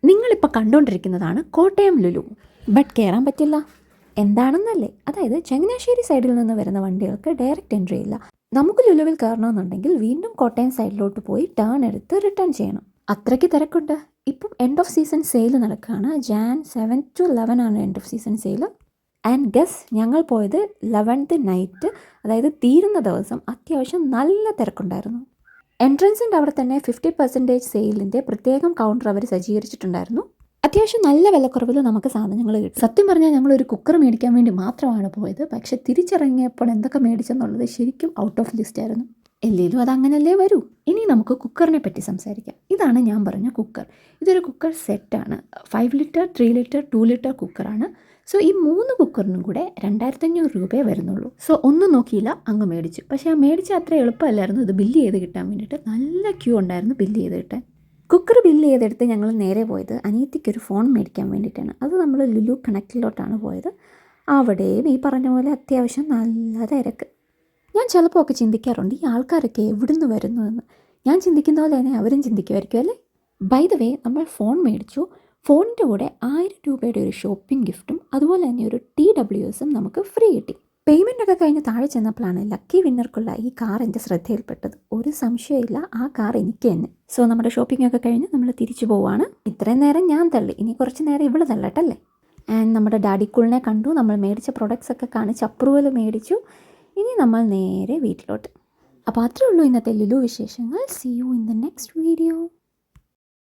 നിങ്ങളിപ്പോൾ കണ്ടുകൊണ്ടിരിക്കുന്നതാണ് കോട്ടയം ലുലു. ബട്ട് കയറാൻ പറ്റില്ല. എന്താണെന്നല്ലേ, അതായത് ചങ്ങനാശ്ശേരി സൈഡിൽ നിന്ന് വരുന്ന വണ്ടികൾക്ക് ഡയറക്റ്റ് എൻട്രി ഇല്ല. നമുക്ക് ലുലുവിൽ കയറണമെന്നുണ്ടെങ്കിൽ വീണ്ടും കോട്ടയം സൈഡിലോട്ട് പോയി ടേൺ എടുത്ത് റിട്ടേൺ ചെയ്യണം. അത്രയ്ക്ക് തിരക്കുണ്ട്. ഇപ്പം എൻഡ് ഓഫ് സീസൺ സെയിൽ നടക്കുകയാണ്. Jan 7 to 11 ആണ് end off season sale. And guess, ഞങ്ങൾ പോയത് 11th നൈറ്റ്, അതായത് തീരുന്ന ദിവസം. അത്യാവശ്യം നല്ല തിരക്കുണ്ടായിരുന്നു. എൻട്രൻസിൻ്റെ അവിടെ തന്നെ 50% സെയിലിൻ്റെ പ്രത്യേകം കൗണ്ടർ അവർ സജ്ജീകരിച്ചിട്ടുണ്ടായിരുന്നു. അത്യാവശ്യം നല്ല വിലക്കുറവിൽ നമുക്ക് സാധനങ്ങൾ കിട്ടും. സത്യം പറഞ്ഞാൽ ഞങ്ങളൊരു കുക്കർ മേടിക്കാൻ വേണ്ടി മാത്രമാണ് പോയത്. പക്ഷെ തിരിച്ചിറങ്ങിയപ്പോൾ എന്തൊക്കെ മേടിച്ചെന്നുള്ളത് ശരിക്കും ഔട്ട് ഓഫ് ലിസ്റ്റ് ആയിരുന്നു. എല്ലേലും അതങ്ങനല്ലേ വരൂ. ഇനി നമുക്ക് കുക്കറിനെ പറ്റി സംസാരിക്കാം. ഇതാണ് ഞാൻ പറഞ്ഞ കുക്കർ. ഇതൊരു കുക്കർ സെറ്റാണ്. 5 ലിറ്റർ, 3 ലിറ്റർ, 2 ലിറ്റർ കുക്കറാണ്. സോ ഈ 3 കുക്കറിനും കൂടെ 2500 രൂപയെ വരുന്നുള്ളൂ. സോ ഒന്നും നോക്കിയില്ല, അങ്ങ് മേടിച്ചു. പക്ഷേ ആ മേടിച്ച അത്ര എളുപ്പമല്ലായിരുന്നു ഇത് ബില്ല് ചെയ്ത് കിട്ടാൻ വേണ്ടിയിട്ട്. നല്ല ക്യൂ ഉണ്ടായിരുന്നു ബില്ല് ചെയ്ത് കിട്ടാൻ. കുക്കർ ബില്ല് ചെയ്തെടുത്ത് ഞങ്ങൾ നേരെ പോയത് അനിയത്തിക്കൊരു ഫോൺ മേടിക്കാൻ വേണ്ടിയിട്ടാണ്. അത് നമ്മൾ ലുലു കണക്റ്റിലോട്ടാണ് പോയത്. അവിടെയും ഈ പറഞ്ഞ പോലെ അത്യാവശ്യം നല്ല തിരക്ക്. ഞാൻ ചിലപ്പോൾ ഒക്കെ ചിന്തിക്കാറുണ്ട്, ഈ ആൾക്കാരൊക്കെ എവിടുന്ന് വരുന്നു എന്ന്. ഞാൻ ചിന്തിക്കുന്ന പോലെ തന്നെ അവരും ചിന്തിക്കുമായിരിക്കും അല്ലേ. ബൈ ദ വേ, നമ്മൾ ഫോൺ മേടിച്ചു. ഫോണിൻ്റെ കൂടെ 1000 രൂപയുടെ ഒരു ഷോപ്പിംഗ് ഗിഫ്റ്റും അതുപോലെ തന്നെ ഒരു TWSഉം നമുക്ക് ഫ്രീ കിട്ടി. പേയ്മെൻ്റ് ഒക്കെ കഴിഞ്ഞ് താഴെ ചെന്നപ്പോഴാണ് ലക്കി വിന്നർക്കുള്ള ഈ കാർ എൻ്റെ ശ്രദ്ധയിൽപ്പെട്ടത്. ഒരു സംശയമില്ല, ആ കാർ എനിക്ക് തന്നെ. സോ നമ്മുടെ ഷോപ്പിംഗ് ഒക്കെ കഴിഞ്ഞ് നമ്മൾ തിരിച്ചു പോവുകയാണ്. ഇത്രയും നേരം ഞാൻ തള്ളി, ഇനി കുറച്ച് നേരം ഇവള് തള്ളട്ടല്ലേ. ആൻഡ് നമ്മുടെ ഡാഡിക്കുളിനെ കണ്ടു. നമ്മൾ മേടിച്ച പ്രൊഡക്ട്സ് ഒക്കെ കാണിച്ച് അപ്രൂവൽ മേടിച്ചു. ഇനി നമ്മൾ നേരെ വീട്ടിലോട്ട്. അപ്പോൾ അത്രേ ഉള്ളൂ ഇന്നത്തെ ലുലു വിശേഷങ്ങൾ. See you in the next video.